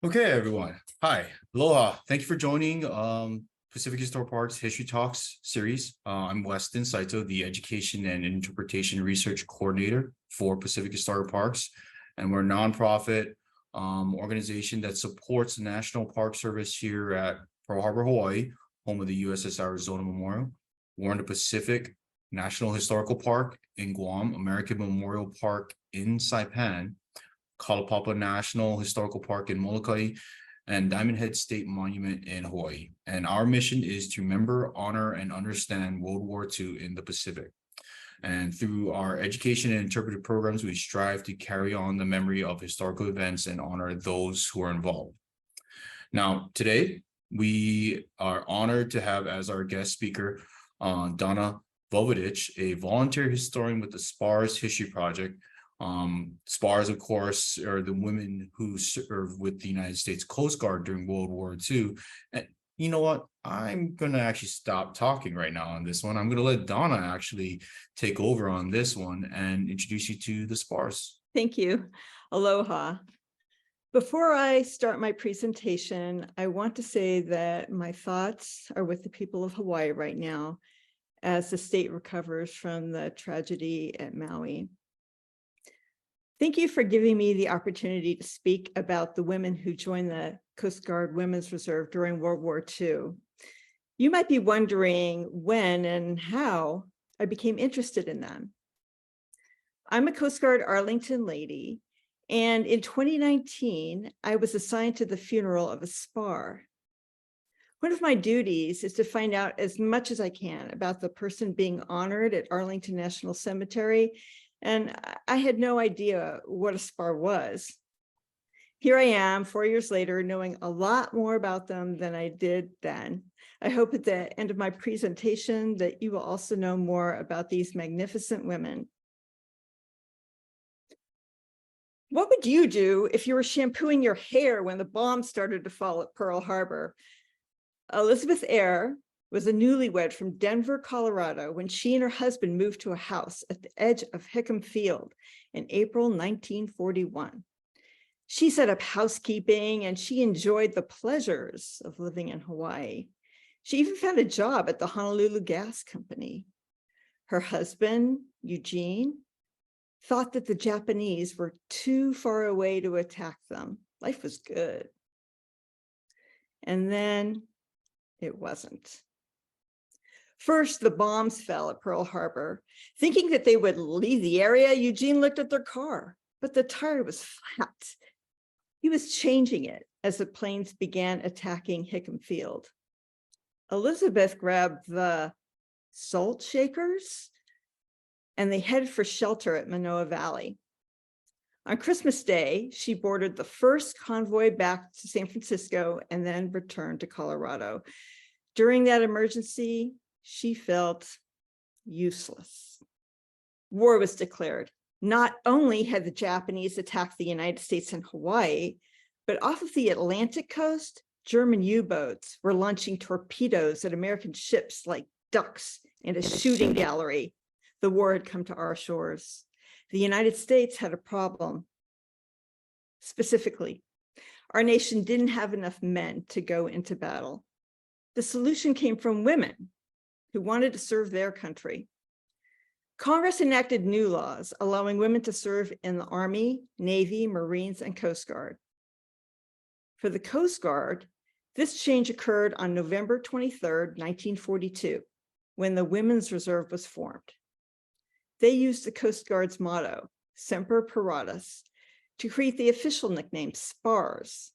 Okay, everyone. Hi, aloha. Thank you for joining Pacific Historic Parks History Talks series. I'm Weston Saito, the Education and Interpretation Research Coordinator for Pacific Historic Parks, and we're a nonprofit organization that supports the National Park Service here at Pearl Harbor, Hawaii, home of the USS Arizona Memorial. We're in the Pacific National Historical Park in Guam, American Memorial Park in Saipan, Kalapapa National Historical Park in Molokai, and Diamond Head State Monument in Hawaii. And our mission is to remember, honor, and understand World War II in the Pacific. And through our education and interpretive programs, we strive to carry on the memory of historical events and honor those who are involved. Now, today, we are honored to have as our guest speaker, Donna Vojvodich, a volunteer historian with the SPARS History Project. SPARS, of course, are the women who served with the United States Coast Guard during World War II. And you know what? I'm going to actually stop talking right now on this one. I'm going to let Donna actually take over on this one and introduce you to the SPARS. Thank you. Aloha. Before I start my presentation, I want to say that my thoughts are with the people of Hawaii right now as the state recovers from the tragedy at Maui. Thank you for giving me the opportunity to speak about the women who joined the Coast Guard Women's Reserve during World War II. You might be wondering when and how I became interested in them. I'm a Coast Guard Arlington lady, and in 2019, I was assigned to the funeral of a SPAR. One of my duties is to find out as much as I can about the person being honored at Arlington National Cemetery, and I had no idea what a SPAR was. Here I am 4 years later, knowing a lot more about them than I did then. I hope at the end of my presentation that you will also know more about these magnificent women. What would you do if you were shampooing your hair when the bombs started to fall at Pearl Harbor? Elizabeth Ayer was a newlywed from Denver, Colorado, when she and her husband moved to a house at the edge of Hickam Field in April 1941. She set up housekeeping and she enjoyed the pleasures of living in Hawaii. She even found a job at the Honolulu Gas Company. Her husband, Eugene, thought that the Japanese were too far away to attack them. Life was good. And then it wasn't. First, the bombs fell at Pearl Harbor. Thinking that they would leave the area, Eugene looked at their car, but the tire was flat. He was changing it as the planes began attacking Hickam Field. Elizabeth grabbed the salt shakers and they headed for shelter at Manoa Valley. On Christmas Day, she boarded the first convoy back to San Francisco and then returned to Colorado. During that emergency, she felt useless. War was declared. Not only had the Japanese attacked the United States and Hawaii, but off of the Atlantic coast, German U-boats were launching torpedoes at American ships like ducks in a shooting gallery. The war had come to our shores. The United States had a problem. Specifically, our nation didn't have enough men to go into battle. The solution came from women who wanted to serve their country. Congress enacted new laws allowing women to serve in the Army, Navy, Marines, and Coast Guard. For the Coast Guard, this change occurred on November 23rd, 1942, when the Women's Reserve was formed. They used the Coast Guard's motto, Semper Paratus, to create the official nickname SPARS,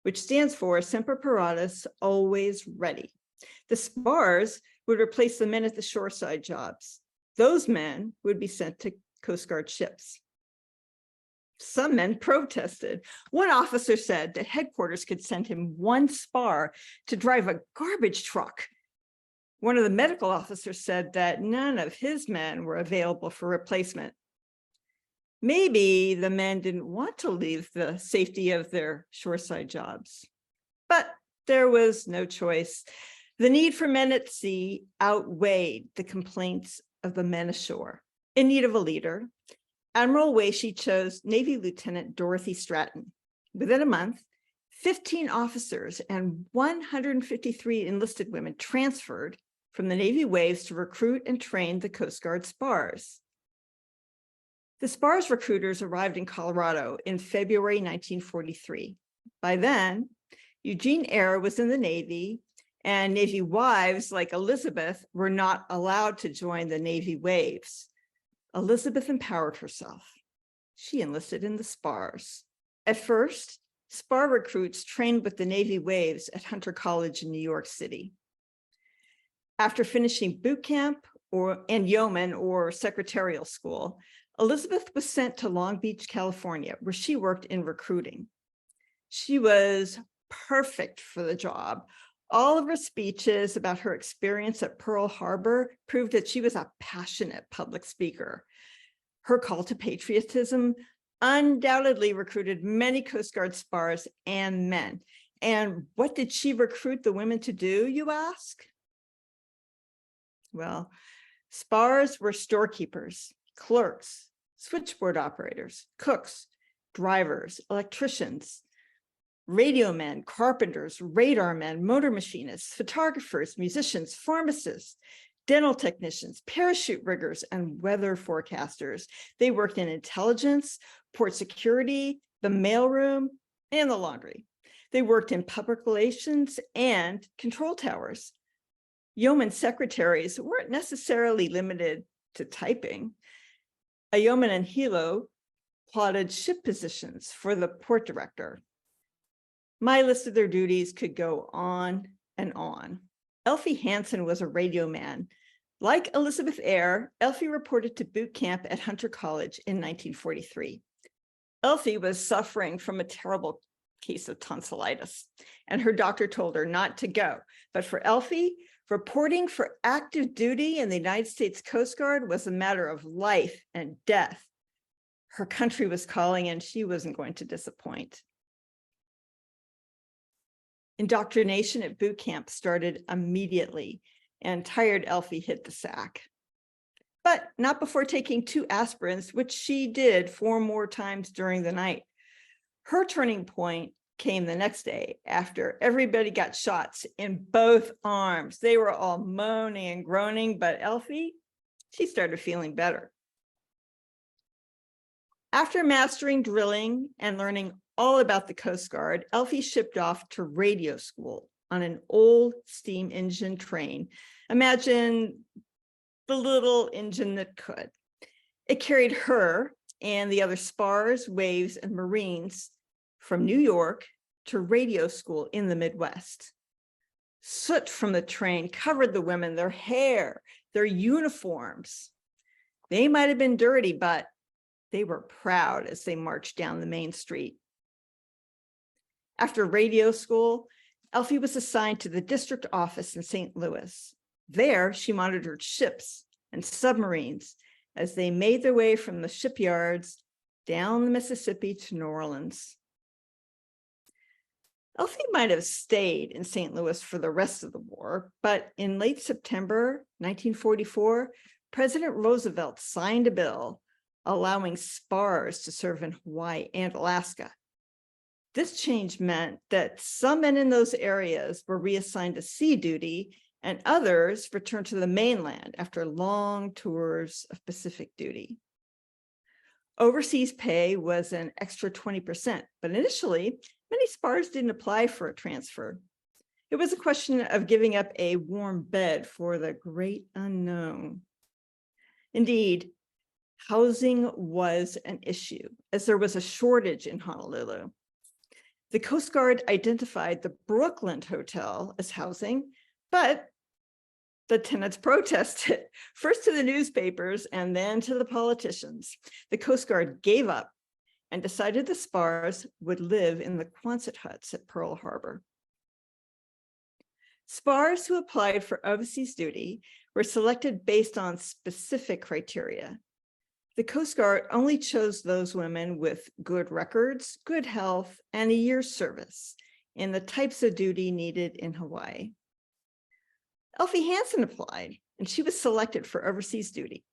which stands for Semper Paratus, always ready. The SPARS would replace the men at the shoreside jobs. Those men would be sent to Coast Guard ships. Some men protested. One officer said that headquarters could send him one SPAR to drive a garbage truck. One of the medical officers said that none of his men were available for replacement. Maybe the men didn't want to leave the safety of their shoreside jobs, but there was no choice. The need for men at sea outweighed the complaints of the men ashore. In need of a leader, Admiral Weishi chose Navy Lieutenant Dorothy Stratton. Within a month, 15 officers and 153 enlisted women transferred from the Navy Waves to recruit and train the Coast Guard SPARS. The SPARS recruiters arrived in Colorado in February 1943. By then, Eugene Ayer was in the Navy, and Navy wives like Elizabeth were not allowed to join the Navy Waves. Elizabeth empowered herself. She enlisted in the SPARS. At first, SPAR recruits trained with the Navy Waves at Hunter College in New York City. After finishing boot camp and yeoman or secretarial school, Elizabeth was sent to Long Beach, California, where she worked in recruiting. She was perfect for the job. All of her speeches about her experience at Pearl Harbor proved that she was a passionate public speaker. Her call to patriotism undoubtedly recruited many Coast Guard SPARS and men. And what did she recruit the women to do, you ask? Well, SPARS were storekeepers, clerks, switchboard operators, cooks, drivers, electricians, radio men, carpenters, radar men, motor machinists, photographers, musicians, pharmacists, dental technicians, parachute riggers, and weather forecasters. They worked in intelligence, port security, the mailroom, and the laundry. They worked in public relations and control towers. Yeoman secretaries weren't necessarily limited to typing. A yeoman in Hilo plotted ship positions for the port director. My list of their duties could go on and on. Elfie Hansen was a radio man. Like Elizabeth Ayer, Elfie reported to boot camp at Hunter College in 1943. Elfie was suffering from a terrible case of tonsillitis, and her doctor told her not to go. But for Elfie, reporting for active duty in the United States Coast Guard was a matter of life and death. Her country was calling, and she wasn't going to disappoint. Indoctrination at boot camp started immediately, and tired Elfie hit the sack. But not before taking 2 aspirins, which she did 4 more times during the night. Her turning point came the next day after everybody got shots in both arms. They were all moaning and groaning, but Elfie, she started feeling better. After mastering drilling and learning all about the Coast Guard, Elfie shipped off to radio school on an old steam engine train. Imagine the little engine that could. It carried her and the other SPARS, Waves, and Marines from New York to radio school in the Midwest. Soot from the train covered the women, their hair, their uniforms. They might have been dirty, but they were proud as they marched down the main street. After radio school, Elfie was assigned to the district office in St. Louis. There, she monitored ships and submarines as they made their way from the shipyards down the Mississippi to New Orleans. Elfie might have stayed in St. Louis for the rest of the war, but in late September 1944, President Roosevelt signed a bill allowing SPARS to serve in Hawaii and Alaska. This change meant that some men in those areas were reassigned to sea duty, and others returned to the mainland after long tours of Pacific duty. Overseas pay was an extra 20%, but initially, many SPARS didn't apply for a transfer. It was a question of giving up a warm bed for the great unknown. Indeed, housing was an issue, as there was a shortage in Honolulu. The Coast Guard identified the Brooklyn Hotel as housing, but the tenants protested, first to the newspapers and then to the politicians. The Coast Guard gave up and decided the SPARS would live in the Quonset huts at Pearl Harbor. SPARS who applied for overseas duty were selected based on specific criteria. The Coast Guard only chose those women with good records, good health, and a year's service in the types of duty needed in Hawaii. Elfie Hansen applied, and she was selected for overseas duty.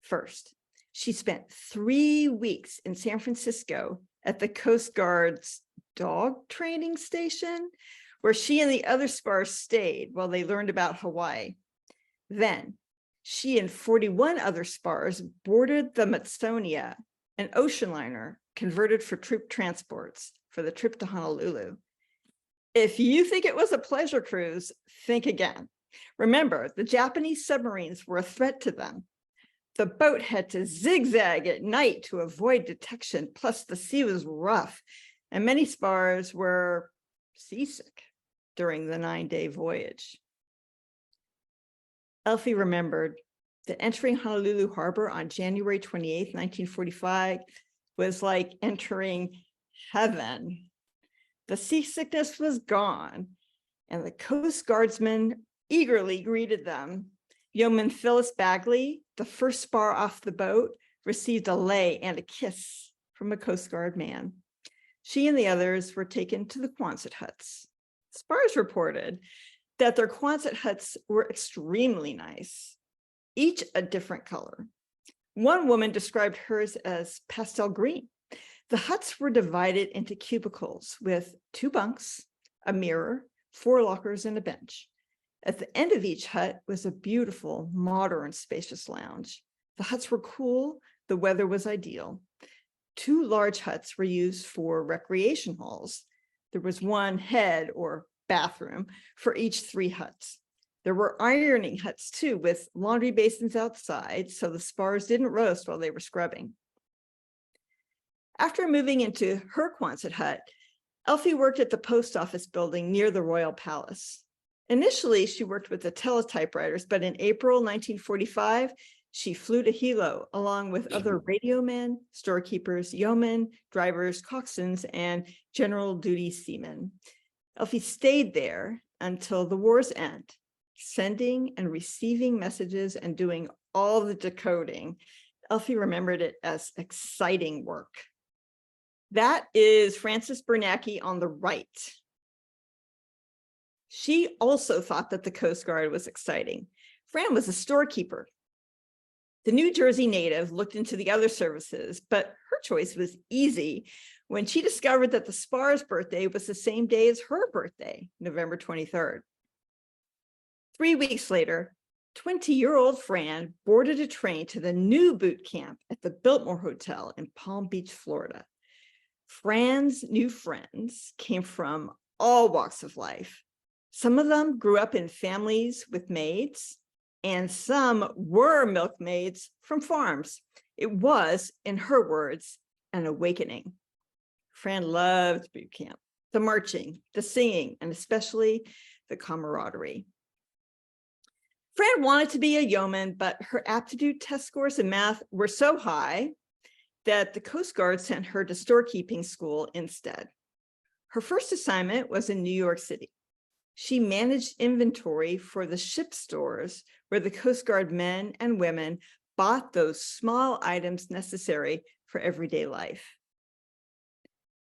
First, she spent 3 weeks in San Francisco at the Coast Guard's dog training station where she and the other SPARS stayed while they learned about Hawaii. Then she and 41 other SPARS boarded the Matsonia, an ocean liner converted for troop transports for the trip to Honolulu. If you think it was a pleasure cruise, think again. Remember, the Japanese submarines were a threat to them. The boat had to zigzag at night to avoid detection, plus the sea was rough, and many SPARS were seasick during the 9-day voyage. Elfie remembered that entering Honolulu Harbor on January 28, 1945 was like entering heaven. The seasickness was gone, and the Coast Guardsmen eagerly greeted them. Yeoman Phyllis Bagley, the first SPAR off the boat, received a lei and a kiss from a Coast Guard man. She and the others were taken to the Quonset huts. SPARS reported that their Quonset huts were extremely nice, each a different color. One woman described hers as pastel green. The huts were divided into cubicles with 2 bunks, a mirror, 4 lockers, and a bench. At the end of each hut was a beautiful, modern, spacious lounge. The huts were cool. The weather was ideal. 2 large huts were used for recreation halls. There was 1 head or bathroom for each 3 huts. There were ironing huts too, with laundry basins outside, so the SPARS didn't roast while they were scrubbing. After moving into her Quonset hut, Elfie worked at the post office building near the Royal Palace. Initially, she worked with the teletypewriters, but in April 1945, she flew to Hilo along with other radio men, storekeepers, yeomen, drivers, coxswains, and general duty seamen. Elfie stayed there until the war's end, sending and receiving messages and doing all the decoding. Elfie remembered it as exciting work. That is Frances Bernanke on the right. She also thought that the Coast Guard was exciting. Fran was a storekeeper. The New Jersey native looked into the other services, but her choice was easy when she discovered that the SPARS birthday was the same day as her birthday, November 23rd. 3 weeks later, 20-year-old Fran boarded a train to the new boot camp at the Biltmore Hotel in Palm Beach, Florida. Fran's new friends came from all walks of life. Some of them grew up in families with maids, and some were milkmaids from farms. It was, in her words, an awakening. Fran loved boot camp, the marching, the singing, and especially the camaraderie. Fran wanted to be a yeoman, but her aptitude test scores in math were so high that the Coast Guard sent her to storekeeping school instead. Her first assignment was in New York City. She managed inventory for the ship stores where the Coast Guard men and women bought those small items necessary for everyday life.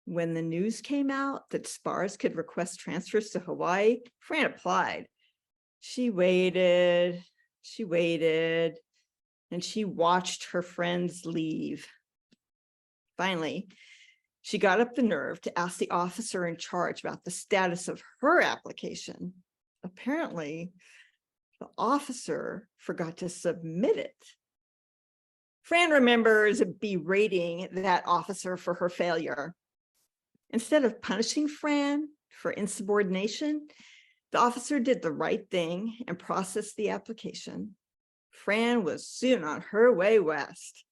When the news came out that SPARS could request transfers to Hawaii, Fran applied. She waited, and she watched her friends leave. Finally, she got up the nerve to ask the officer in charge about the status of her application. Apparently, the officer forgot to submit it. Fran remembers berating that officer for her failure. Instead of punishing Fran for insubordination, the officer did the right thing and processed the application. Fran was soon on her way west.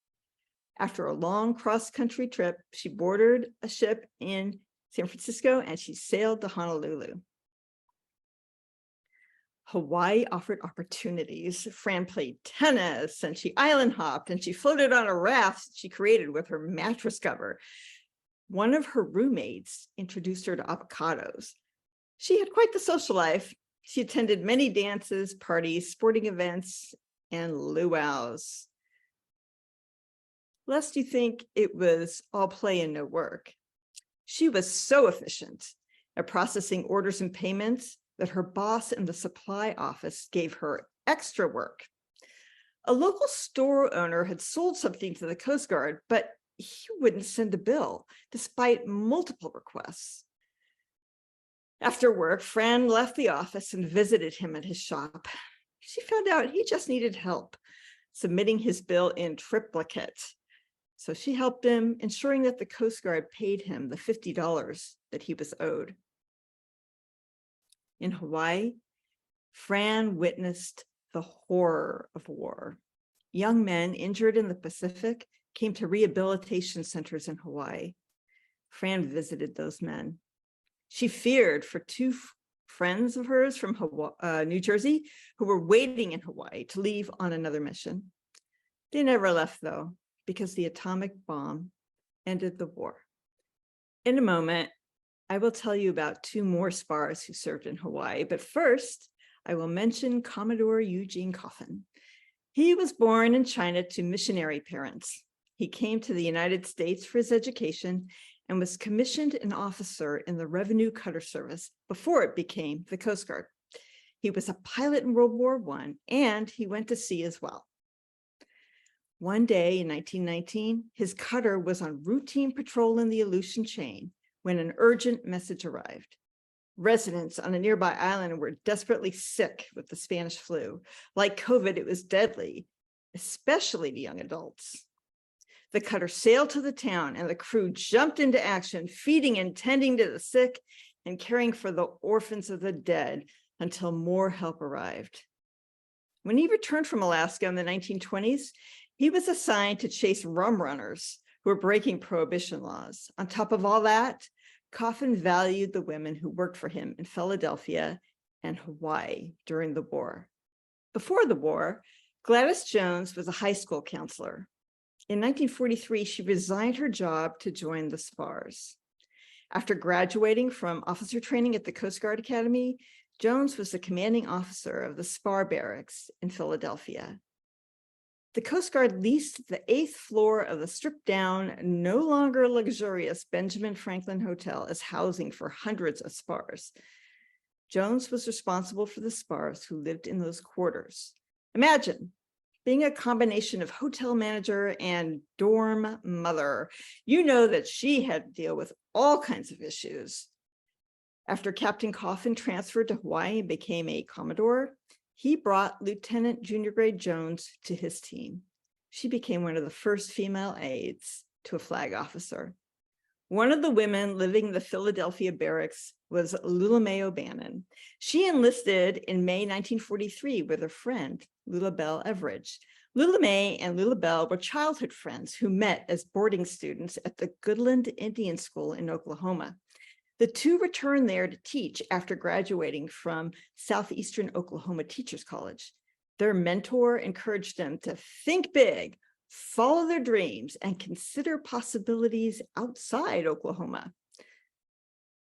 After a long cross-country trip, she boarded a ship in San Francisco and she sailed to Honolulu. Hawaii offered opportunities. Fran played tennis and she island hopped and she floated on a raft she created with her mattress cover. One of her roommates introduced her to avocados. She had quite the social life. She attended many dances, parties, sporting events, and luau's. Lest you think it was all play and no work, she was so efficient at processing orders and payments that her boss in the supply office gave her extra work. A local store owner had sold something to the Coast Guard, but he wouldn't send a bill, despite multiple requests. After work, Fran left the office and visited him at his shop. She found out he just needed help submitting his bill in triplicate. So she helped him, ensuring that the Coast Guard paid him the $50 that he was owed. In Hawaii, Fran witnessed the horror of war. Young men injured in the Pacific came to rehabilitation centers in Hawaii. Fran visited those men. She feared for two friends of hers from New Jersey who were waiting in Hawaii to leave on another mission. They never left, though, because the atomic bomb ended the war. In a moment, I will tell you about two more SPARS who served in Hawaii, but first, I will mention Commodore Eugene Coffin. He was born in China to missionary parents. He came to the United States for his education and was commissioned an officer in the Revenue Cutter Service before it became the Coast Guard. He was a pilot in World War I, and he went to sea as well. One day in 1919, his cutter was on routine patrol in the Aleutian Chain when an urgent message arrived. Residents on a nearby island were desperately sick with the Spanish flu. Like COVID, it was deadly, especially to young adults. The cutter sailed to the town and the crew jumped into action, feeding and tending to the sick and caring for the orphans of the dead until more help arrived. When he returned from Alaska in the 1920s, he was assigned to chase rum runners who were breaking prohibition laws. On top of all that, Coffin valued the women who worked for him in Philadelphia and Hawaii during the war. Before the war, Gladys Jones was a high school counselor. In 1943, she resigned her job to join the SPARS. After graduating from officer training at the Coast Guard Academy, Jones was the commanding officer of the SPAR barracks in Philadelphia. The Coast Guard leased the 8th floor of the stripped-down, no longer luxurious Benjamin Franklin Hotel as housing for hundreds of SPARS. Jones was responsible for the SPARS who lived in those quarters. Imagine being a combination of hotel manager and dorm mother. You know that she had to deal with all kinds of issues. After Captain Coffin transferred to Hawaii and became a Commodore, he brought Lieutenant Junior Grade Jones to his team. She became one of the first female aides to a flag officer. One of the women living in the Philadelphia barracks was Lula Mae O'Bannon. She enlisted in May 1943 with her friend, Lula Bell Everidge. Lula Mae and Lula Bell were childhood friends who met as boarding students at the Goodland Indian School in Oklahoma. The two returned there to teach after graduating from Southeastern Oklahoma Teachers College. Their mentor encouraged them to think big, follow their dreams, and consider possibilities outside Oklahoma.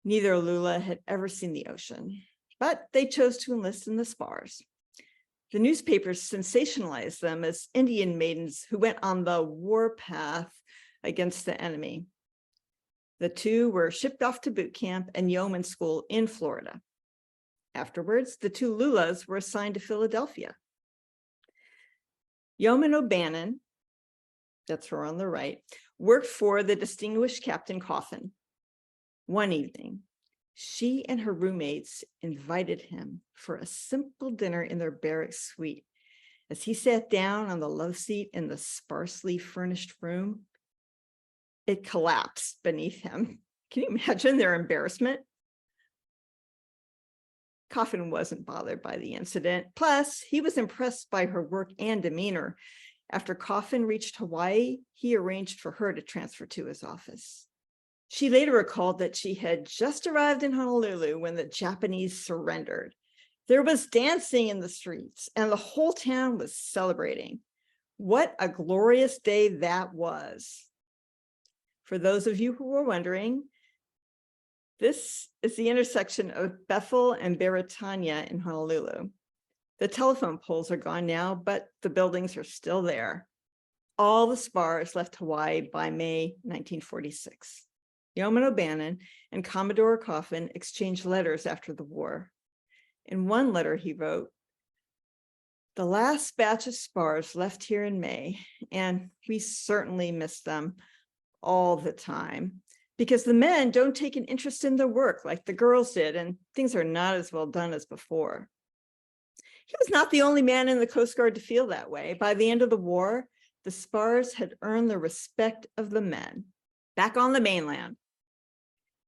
Neither Lula had ever seen the ocean, but they chose to enlist in the SPARS. The newspapers sensationalized them as Indian maidens who went on the warpath against the enemy. The two were shipped off to boot camp and yeoman school in Florida. Afterwards, the two Lulas were assigned to Philadelphia. Yeoman O'Bannon, that's her on the right, worked for the distinguished Captain Coffin. One evening, she and her roommates invited him for a simple dinner in their barracks suite. As he sat down on the love seat in the sparsely furnished room, it collapsed beneath him. Can you imagine their embarrassment? Coffin wasn't bothered by the incident. Plus, he was impressed by her work and demeanor. After Coffin reached Hawaii, he arranged for her to transfer to his office. She later recalled that she had just arrived in Honolulu when the Japanese surrendered. There was dancing in the streets, and the whole town was celebrating. What a glorious day that was. For those of you who are wondering, this is the intersection of Bethel and Beretania in Honolulu. The telephone poles are gone now, but the buildings are still there. All the SPARS left Hawaii by May 1946. Yeoman O'Bannon and Commodore Coffin exchanged letters after the war. In one letter he wrote, "The last batch of SPARS left here in May, and we certainly miss them. all the time because the men don't take an interest in their work like the girls did, and things are not as well done as before. He was not the only man in the Coast Guard to feel that way. By the end of the war, the SPARS had earned the respect of the men. Back on the mainland,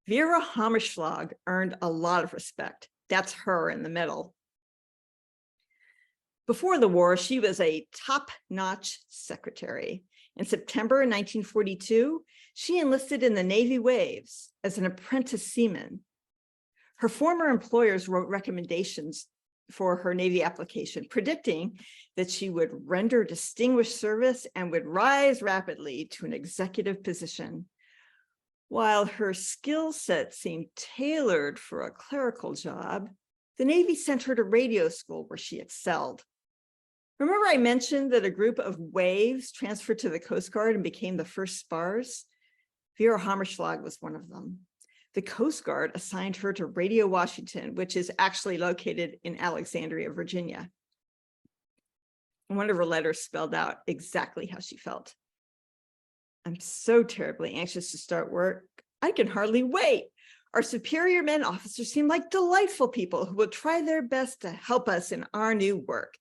Vera Hammerschlag earned a lot of respect. That's her in the middle. Before the war, she was a top-notch secretary. In September 1942, she enlisted in the Navy Waves as an apprentice seaman. Her former employers wrote recommendations for her Navy application, predicting that she would render distinguished service and would rise rapidly to an executive position. While her skill set seemed tailored for a clerical job, the Navy sent her to radio school where she excelled. Remember I mentioned that a group of waves transferred to the Coast Guard and became the first SPARS? Vera Hammerschlag was one of them. The Coast Guard assigned her to Radio Washington, which is actually located in Alexandria, Virginia. One of her letters spelled out exactly how she felt. I'm so terribly anxious to start work. I can hardly wait. Our superior men officers seem like delightful people who will try their best to help us in our new work.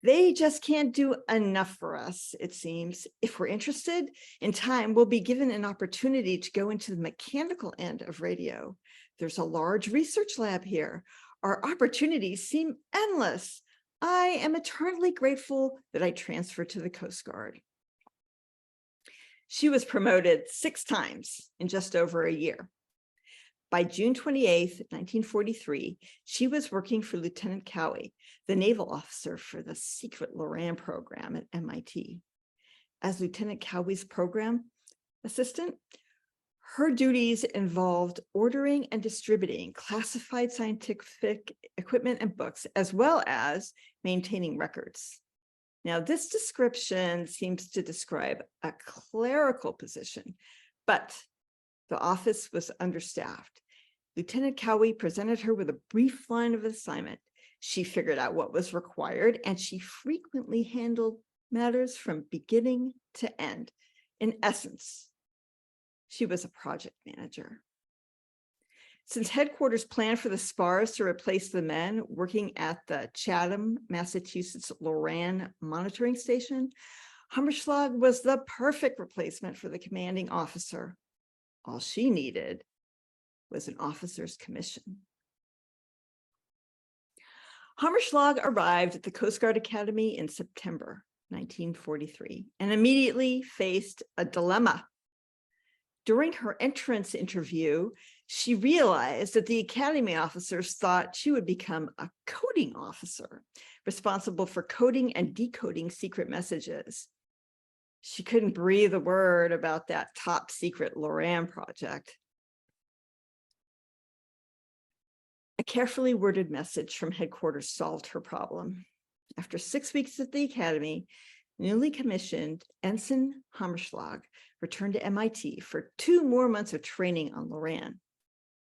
They just can't do enough for us, it seems. If we're interested, in time, we'll be given an opportunity to go into the mechanical end of radio. There's a large research lab here. Our opportunities seem endless. I am eternally grateful that I transferred to the Coast Guard. She was promoted 6 times in just over a year. By June 28th, 1943, she was working for Lieutenant Cowie, the naval officer for the secret Loran program at MIT. As Lieutenant Cowie's program assistant, her duties involved ordering and distributing classified scientific equipment and books, as well as maintaining records. Now, this description seems to describe a clerical position, but the office was understaffed. Lieutenant Cowie presented her with a brief line of assignment. She figured out what was required, and she frequently handled matters from beginning to end. In essence, she was a project manager. Since headquarters planned for the SPARS to replace the men working at the Chatham, Massachusetts Loran monitoring station, Hammerschlag was the perfect replacement for the commanding officer. All she needed was an officer's commission. Hammerschlag arrived at the Coast Guard Academy in September 1943 and immediately faced a dilemma. During her entrance interview, she realized that the academy officers thought she would become a coding officer, responsible for coding and decoding secret messages. She couldn't breathe a word about that top secret Loran project. A carefully worded message from headquarters solved her problem. After 6 weeks at the academy, newly commissioned Ensign Hammerschlag returned to MIT for 2 more months of training on Loran.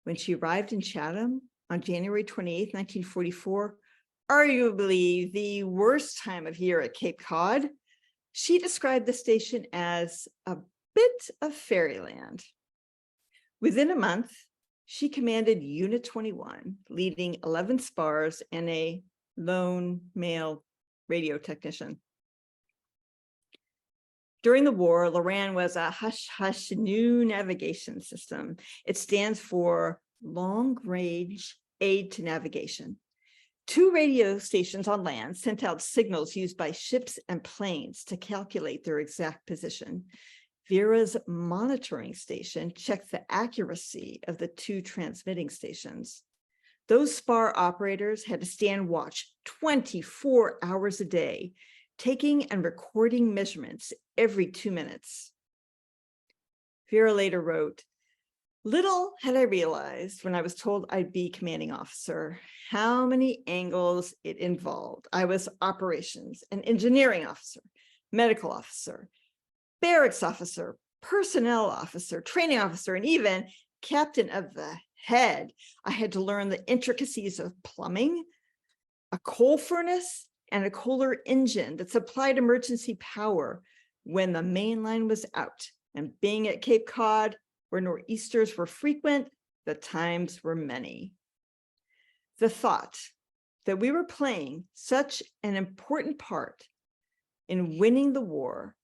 When she arrived in Chatham on January 28, 1944, arguably the worst time of year at Cape Cod, she described the station as a bit of fairyland. Within a month, she commanded Unit 21, leading 11 SPARS and a lone male radio technician. During the war, Loran was a hush-hush new navigation system. It stands for Long Range Aid to Navigation. 2 radio stations on land sent out signals used by ships and planes to calculate their exact position. Vera's monitoring station checked the accuracy of the 2 transmitting stations. Those SPAR operators had to stand watch 24 hours a day, taking and recording measurements every 2 minutes. Vera later wrote, "Little had I realized when I was told I'd be commanding officer how many angles it involved. I was operations, an engineering officer, medical officer, barracks officer, personnel officer, training officer, and even captain of the head. I had to learn the intricacies of plumbing, a coal furnace, and a Kohler engine that supplied emergency power when the main line was out and being at Cape Cod, where nor'easters were frequent, the times were many. The thought that we were playing such an important part in winning the war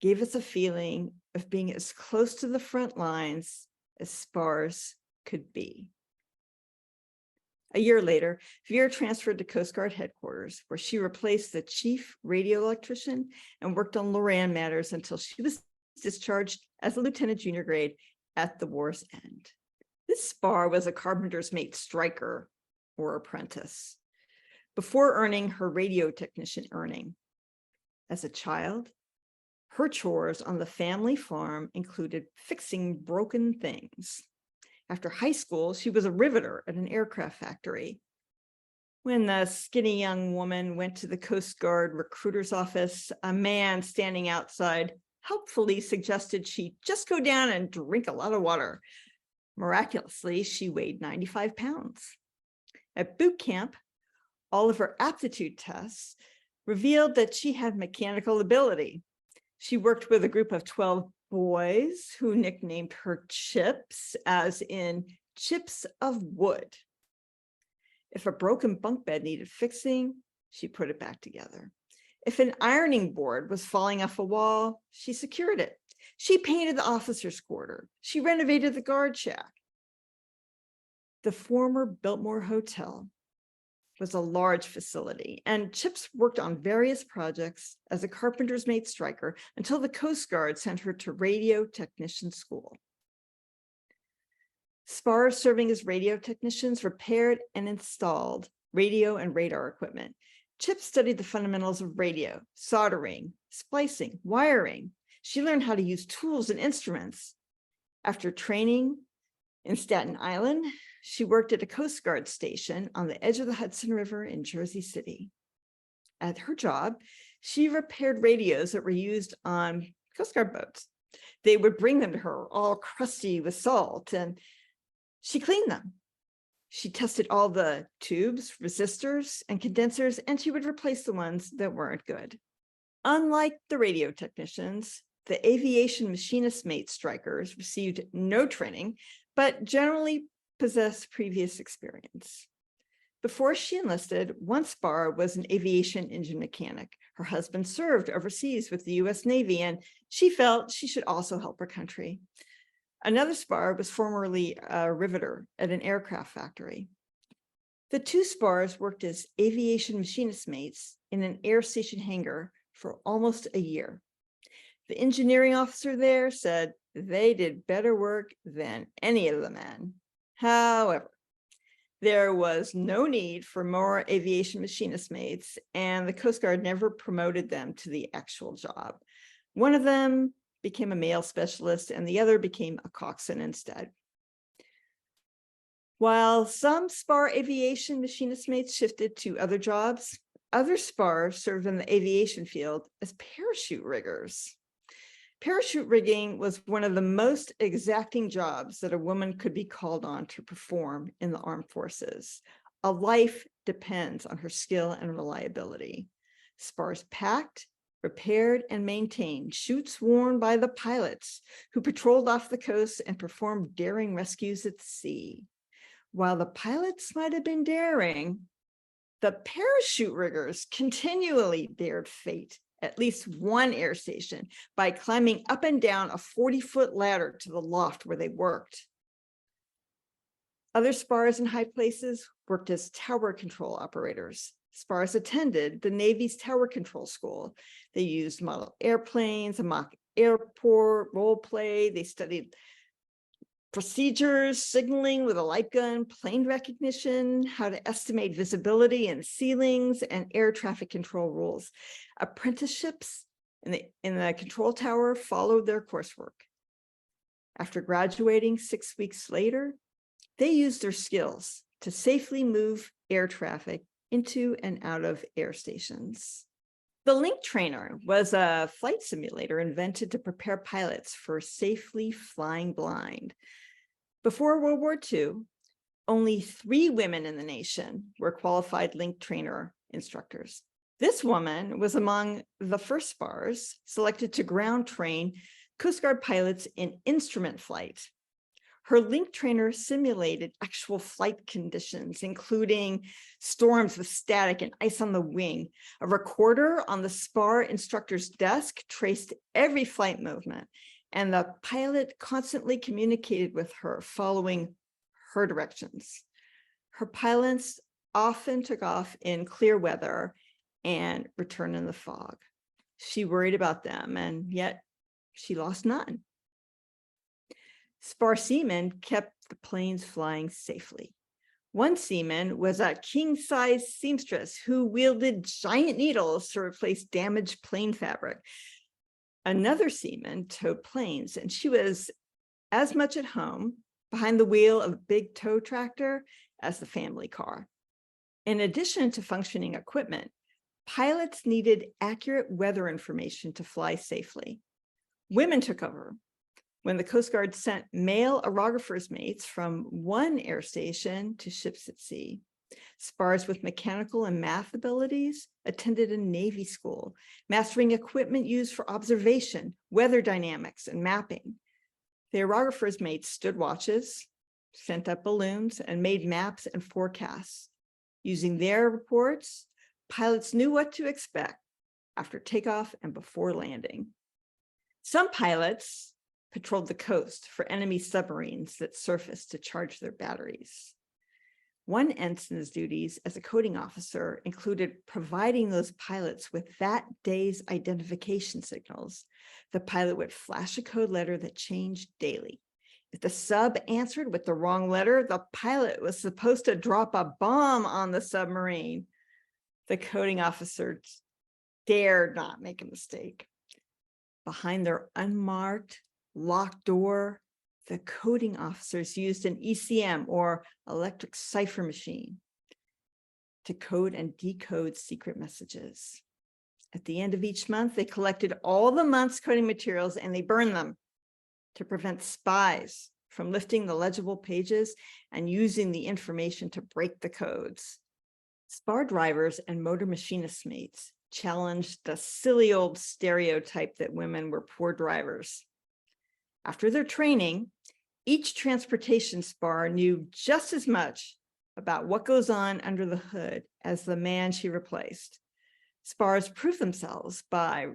gave us a feeling of being as close to the front lines as SPARS could be. A year later, Vera transferred to Coast Guard headquarters, where she replaced the chief radio electrician and worked on Loran matters until she was discharged as a lieutenant junior grade at the war's end. This spar was a carpenter's mate striker or apprentice before earning her radio technician earning. As a child, her chores on the family farm included fixing broken things. After high school, she was a riveter at an aircraft factory. When the skinny young woman went to the Coast Guard recruiter's office, a man standing outside helpfully suggested she just go down and drink a lot of water. Miraculously, she weighed 95 pounds. At boot camp, all of her aptitude tests revealed that she had mechanical ability. She worked with a group of 12 boys who nicknamed her Chips, as in chips of wood. If a broken bunk bed needed fixing, she put it back together. If an ironing board was falling off a wall, she secured it. She painted the officer's quarter. She renovated the guard shack. The former Biltmore Hotel was a large facility, and Chips worked on various projects as a carpenter's mate striker until the Coast Guard sent her to radio technician school. SPARS serving as radio technicians repaired and installed radio and radar equipment. Chips studied the fundamentals of radio, soldering, splicing, wiring. She learned how to use tools and instruments. After training in Staten Island, she worked at a Coast Guard station on the edge of the Hudson River in Jersey City. At her job, she repaired radios that were used on Coast Guard boats. They would bring them to her all crusty with salt, and she cleaned them. She tested all the tubes, resistors, and condensers, and she would replace the ones that weren't good. Unlike the radio technicians, the aviation machinist mate strikers received no training, but generally possessed previous experience. Before she enlisted, one spar was an aviation engine mechanic. Her husband served overseas with the US Navy, and she felt she should also help her country. Another spar was formerly a riveter at an aircraft factory. The two spars worked as aviation machinist mates in an air station hangar for almost a year. The engineering officer there said they did better work than any of the men. However, there was no need for more aviation machinist mates, and the Coast Guard never promoted them to the actual job. One of them became a male specialist, and the other became a coxswain instead. While some spar aviation machinist mates shifted to other jobs, other spars served in the aviation field as parachute riggers. Parachute rigging was one of the most exacting jobs that a woman could be called on to perform in the armed forces. A life depends on her skill and reliability. Spars packed, repaired, and maintained chutes worn by the pilots who patrolled off the coast and performed daring rescues at sea. While the pilots might have been daring, the parachute riggers continually dared fate at least one air station by climbing up and down a 40-foot ladder to the loft where they worked. Other spars in high places worked as tower control operators. Spars attended the Navy's tower control school. They used model airplanes, a mock airport, role play. They studied procedures, signaling with a light gun, plane recognition, how to estimate visibility in ceilings, and air traffic control rules. Apprenticeships in the control tower followed their coursework. After graduating 6 weeks later, they used their skills to safely move air traffic into and out of air stations. The Link Trainer was a flight simulator invented to prepare pilots for safely flying blind. Before World War II, only 3 women in the nation were qualified Link Trainer instructors. This woman was among the first spars selected to ground train Coast Guard pilots in instrument flight. Her link trainer simulated actual flight conditions, including storms with static and ice on the wing. A recorder on the SPAR instructor's desk traced every flight movement, and the pilot constantly communicated with her, following her directions. Her pilots often took off in clear weather and returned in the fog. She worried about them, and yet she lost none. SPAR seamen kept the planes flying safely. One seaman was a king-size seamstress who wielded giant needles to replace damaged plane fabric. Another seaman towed planes, and she was as much at home behind the wheel of a big tow tractor as the family car. In addition to functioning equipment, pilots needed accurate weather information to fly safely. Women took over when the Coast Guard sent male aerographers' mates from one air station to ships at sea. SPARS with mechanical and math abilities attended a Navy school, mastering equipment used for observation, weather dynamics, and mapping. The aerographers' mates stood watches, sent up balloons, and made maps and forecasts. Using their reports, pilots knew what to expect after takeoff and before landing. Some pilots patrolled the coast for enemy submarines that surfaced to charge their batteries. One ensign's duties as a coding officer included providing those pilots with that day's identification signals. The pilot would flash a code letter that changed daily. If the sub answered with the wrong letter, the pilot was supposed to drop a bomb on the submarine. The coding officers dared not make a mistake. Behind their unmarked, locked door, the coding officers used an ECM, or electric cipher machine, to code and decode secret messages. At the end of each month, they collected all the month's coding materials and they burned them to prevent spies from lifting the legible pages and using the information to break the codes. SPAR drivers and motor machinist mates challenged the silly old stereotype that women were poor drivers. After their training, each transportation SPAR knew just as much about what goes on under the hood as the man she replaced. SPARs proved themselves by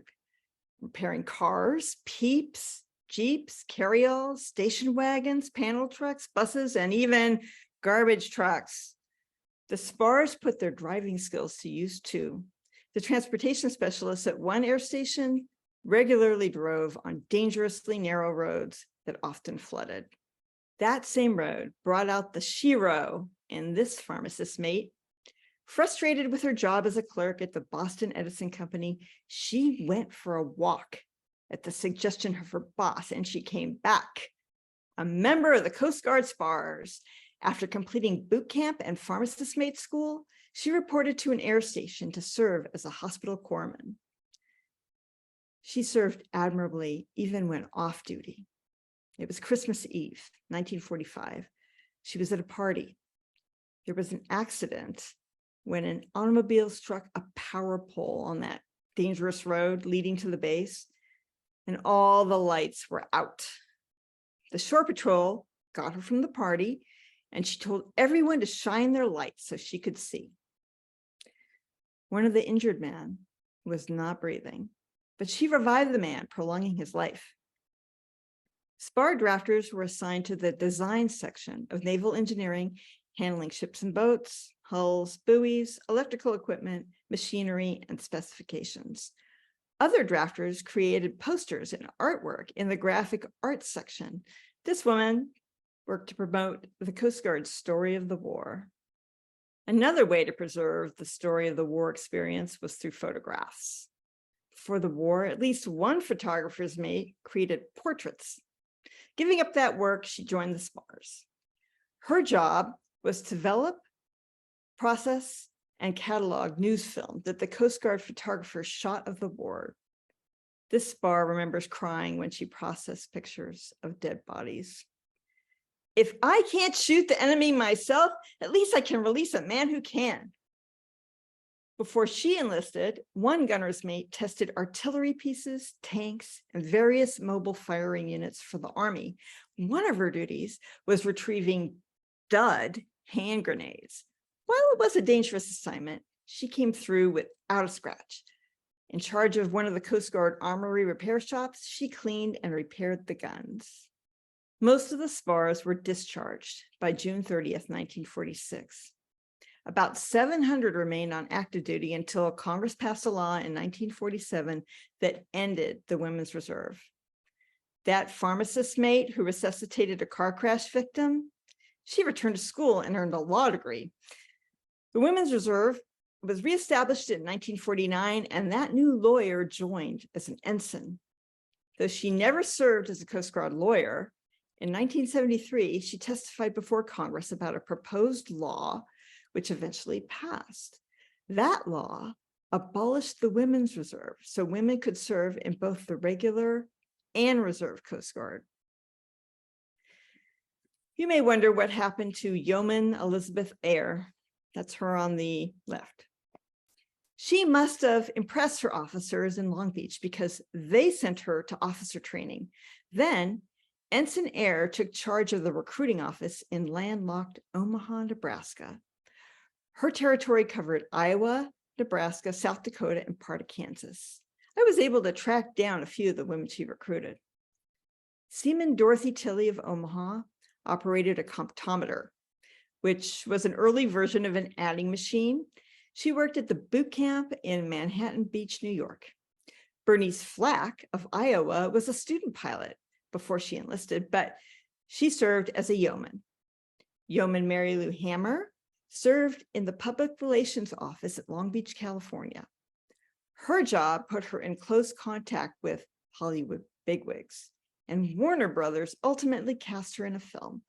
repairing cars, peeps, jeeps, carryalls, station wagons, panel trucks, buses, and even garbage trucks. The SPARs put their driving skills to use too. The transportation specialists at one air station regularly drove on dangerously narrow roads that often flooded. That same road brought out the shero in this pharmacist mate. Frustrated with her job as a clerk at the Boston Edison Company, she went for a walk at the suggestion of her boss, and she came back, a member of the Coast Guard SPARS. After completing boot camp and pharmacist mate school, she reported to an air station to serve as a hospital corpsman. She served admirably even when off duty. It was Christmas Eve, 1945. She was at a party. There was an accident when an automobile struck a power pole on that dangerous road leading to the base, and all the lights were out. The shore patrol got her from the party, and she told everyone to shine their lights so she could see. One of the injured men was not breathing, but she revived the man, prolonging his life. SPAR drafters were assigned to the design section of naval engineering, handling ships and boats, hulls, buoys, electrical equipment, machinery, and specifications. Other drafters created posters and artwork in the graphic arts section. This woman worked to promote the Coast Guard's story of the war. Another way to preserve the story of the war experience was through photographs. For the war, at least one photographer's mate created portraits. Giving up that work, she joined the SPARS. Her job was to develop, process, and catalog news film that the Coast Guard photographer shot of the war. This SPAR remembers crying when she processed pictures of dead bodies. If I can't shoot the enemy myself, at least I can release a man who can. Before she enlisted, one gunner's mate tested artillery pieces, tanks, and various mobile firing units for the Army. One of her duties was retrieving dud hand grenades. While it was a dangerous assignment, she came through without a scratch. In charge of one of the Coast Guard armory repair shops, she cleaned and repaired the guns. Most of the SPARS were discharged by June 30th, 1946. About 700 remained on active duty until Congress passed a law in 1947 that ended the Women's Reserve. That pharmacist mate who resuscitated a car crash victim, she returned to school and earned a law degree. The Women's Reserve was reestablished in 1949, and that new lawyer joined as an ensign. Though she never served as a Coast Guard lawyer, in 1973, she testified before Congress about a proposed law which eventually passed. That law abolished the Women's Reserve, so women could serve in both the regular and reserve Coast Guard. You may wonder what happened to Yeoman Elizabeth Ayer. That's her on the left. She must have impressed her officers in Long Beach because they sent her to officer training. Then Ensign Ayer took charge of the recruiting office in landlocked Omaha, Nebraska. Her territory covered Iowa, Nebraska, South Dakota, and part of Kansas. I was able to track down a few of the women she recruited. Seaman Dorothy Tilley of Omaha operated a comptometer, which was an early version of an adding machine. She worked at the boot camp in Manhattan Beach, New York. Bernice Flack of Iowa was a student pilot before she enlisted, but she served as a yeoman. Yeoman Mary Lou Hammer served in the public relations office at Long Beach, California. Her job put her in close contact with Hollywood bigwigs, and Warner Brothers ultimately cast her in a film.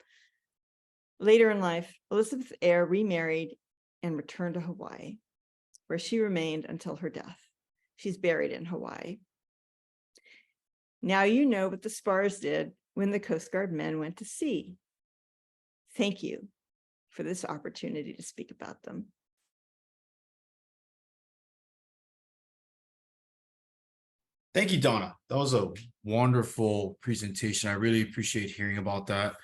Later in life, Elizabeth Ayer remarried and returned to Hawaii, where she remained until her death. She's buried in Hawaii. Now you know what the SPARS did when the Coast Guard men went to sea. Thank you for this opportunity to speak about them. Thank you, Donna. That was a wonderful presentation. I really appreciate hearing about that.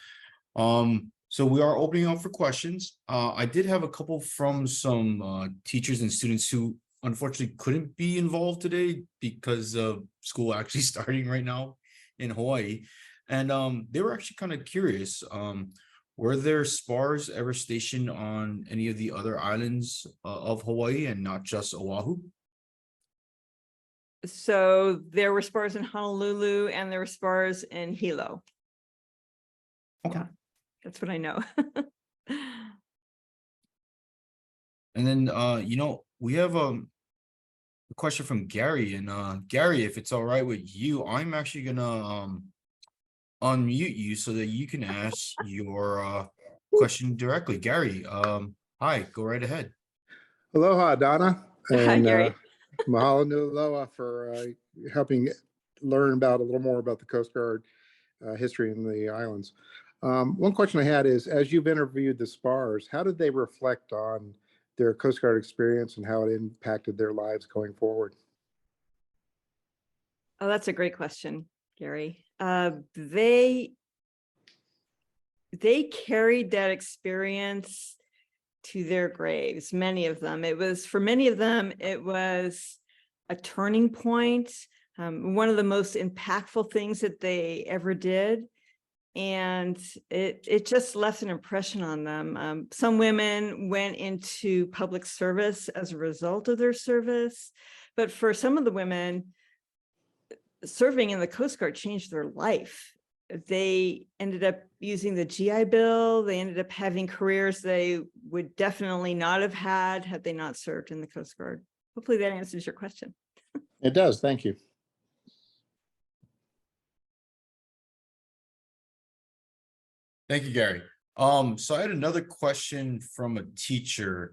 So we are opening up for questions. I did have a couple from some teachers and students who unfortunately couldn't be involved today because of school actually starting right now in Hawaii. And they were actually kind of curious. Were there SPARS ever stationed on any of the other islands of Hawaii and not just Oahu? So there were SPARS in Honolulu and there were SPARS in Hilo. Okay. Yeah, that's what I know. And then, we have a question from Gary. And Gary, if it's all right with you, I'm actually gonna unmute you so that you can ask your question directly. Gary, hi, go right ahead. Aloha, Donna. Hi, Gary. Mahalo nui loa for helping learn about a little more about the Coast Guard history in the islands. One question I had is, as you've interviewed the SPARS, how did they reflect on their Coast Guard experience and how it impacted their lives going forward? Oh, that's a great question, Gary. They carried that experience to their graves, many of them. For many of them, it was a turning point, one of the most impactful things that they ever did. And it just left an impression on them. Some women went into public service as a result of their service, but for some of the women, serving in the Coast Guard changed their life. They ended up using the GI Bill. They ended up having careers they would definitely not have had they not served in the Coast Guard. Hopefully that answers your question. It does. Thank you. Thank you, Gary. So I had another question from a teacher.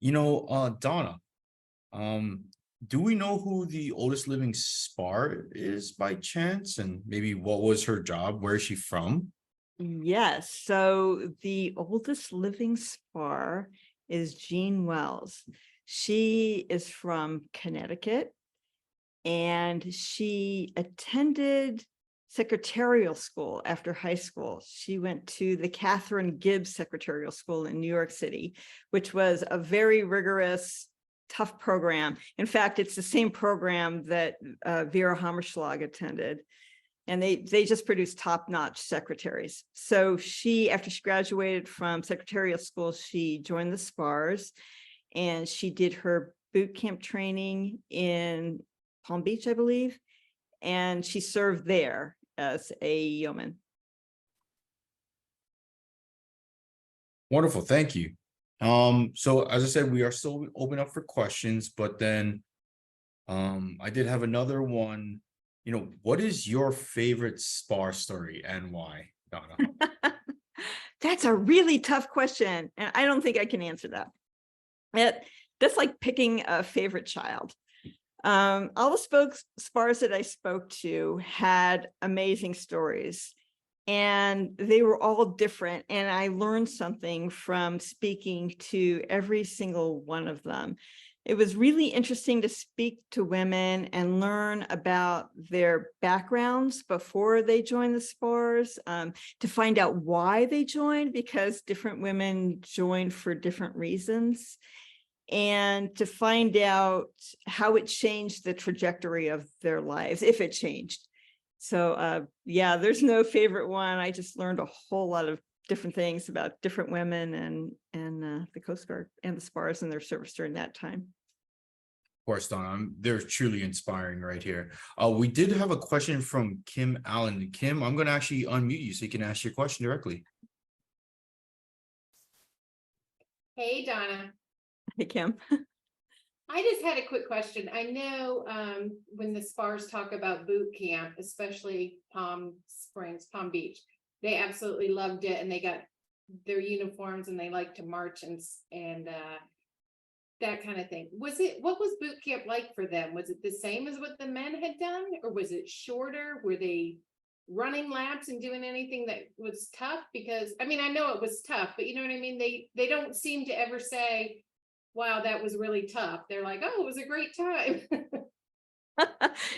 Donna, do we know who the oldest living SPAR is by chance? And maybe what was her job? Where is she from? Yes. So the oldest living SPAR is Jean Wells. She is from Connecticut, and she attended secretarial school after high school. She went to the Catherine Gibbs Secretarial School in New York City, which was a very rigorous, tough program. In fact, it's the same program that Vera Hammerschlag attended. And they just produced top-notch secretaries. So she, after she graduated from secretarial school, she joined the SPARS, and she did her boot camp training in Palm Beach, I believe. And she served there as a yeoman. Wonderful, thank you. So as I said, we are still open up for questions, but then I did have another one. You know, what is your favorite SPAR story and why, Donna? That's a really tough question, and I don't think I can answer that. That's like picking a favorite child. All the SPARs that I spoke to had amazing stories, and they were all different. And I learned something from speaking to every single one of them. It was really interesting to speak to women and learn about their backgrounds before they joined the SPARS, to find out why they joined, because different women joined for different reasons, and to find out how it changed the trajectory of their lives, if it changed. So yeah, there's no favorite one. I just learned a whole lot of different things about different women and the Coast Guard and the SPARS and their service during that time. Of course, Donna, they're truly inspiring right here. We did have a question from Kim Allen. Kim, I'm going to actually unmute you so you can ask your question directly. Hey, Donna. Hey, Kim. I just had a quick question. I know when the SPARS talk about boot camp, especially Palm Springs, Palm Beach, they absolutely loved it, and they got their uniforms and they like to march and that kind of thing. What was boot camp like for them? Was it the same as what the men had done, or was it shorter? Were they running laps and doing anything that was tough? Because I mean, I know it was tough, but you know what I mean? They don't seem to ever say, wow, that was really tough. They're like, oh, it was a great time.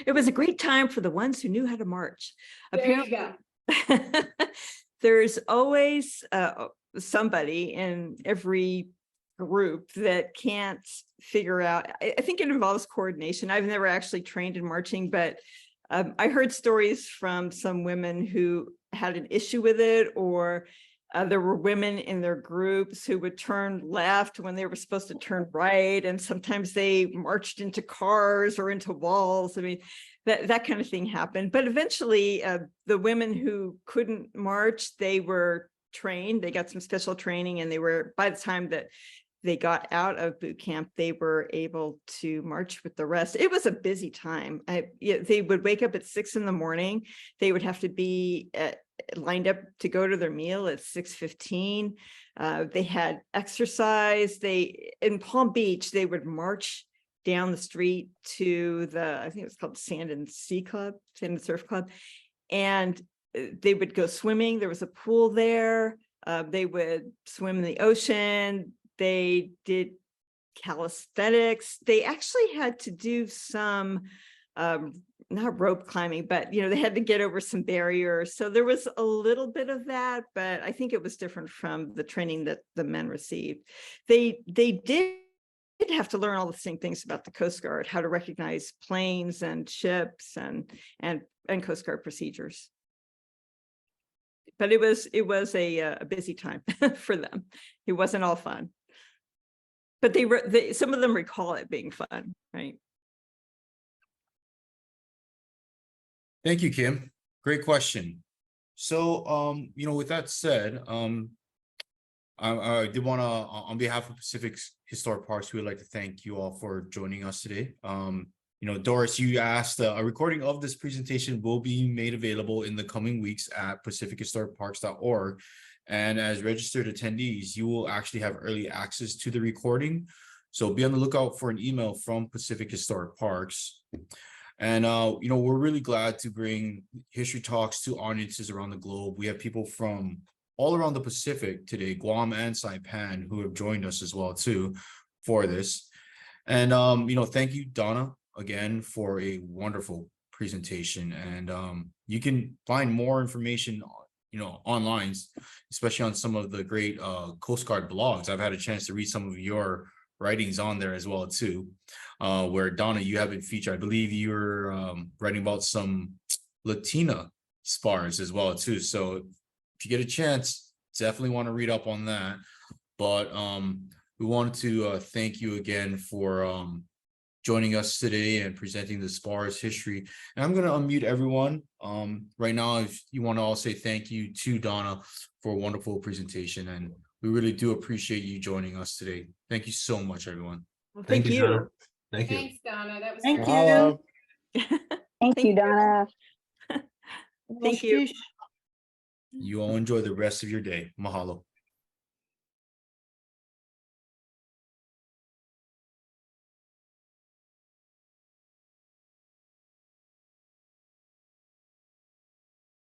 It was a great time for the ones who knew how to march. There you go. There's always somebody in every group that can't figure out. I think it involves coordination. I've never actually trained in marching, but I heard stories from some women who had an issue with it, or there were women in their groups who would turn left when they were supposed to turn right. And sometimes they marched into cars or into walls. I mean, that kind of thing happened. But eventually the women who couldn't march, they were trained. They got some special training, and they were, by the time that they got out of boot camp, they were able to march with the rest. It was a busy time. They would wake up at 6 a.m. They would have to be lined up to go to their meal at 6:15. They had exercise. In Palm Beach, they would march down the street to I think it was called Sand and Surf Club. And they would go swimming. There was a pool there. They would swim in the ocean. They did calisthenics. They actually had to do some, not rope climbing, but, they had to get over some barriers. So there was a little bit of that, but I think it was different from the training that the men received. They did have to learn all the same things about the Coast Guard, how to recognize planes and ships and Coast Guard procedures. But it was a busy time for them. It wasn't all fun. But some of them recall it being fun, right? Thank you, Kim. Great question. So, with that said, I did want to, on behalf of Pacific Historic Parks, we would like to thank you all for joining us today. Doris, you asked, a recording of this presentation will be made available in the coming weeks at pacifichistoricparks.org. And as registered attendees, you will actually have early access to the recording. So be on the lookout for an email from Pacific Historic Parks. And, we're really glad to bring history talks to audiences around the globe. We have people from all around the Pacific today, Guam and Saipan, who have joined us as well, too, for this. And thank you, Donna, again for a wonderful presentation. And you can find more information, online, especially on some of the great Coast Guard blogs. I've had a chance to read some of your writings on there as well too. Where Donna, you have been featured. I believe you're writing about some Latina SPARS as well too. So if you get a chance, definitely want to read up on that. But we wanted to thank you again for joining us today and presenting the SPARS history. And I'm going to unmute everyone right now. If you want to all say thank you to Donna for a wonderful presentation. And we really do appreciate you joining us today. Thank you so much, everyone. Well, Thank thank you, you. Donna. Thank you. Thanks, Donna. That was Thank great. you. Mahalo. Thank you, Donna. Thank you. You all enjoy the rest of your day. Mahalo.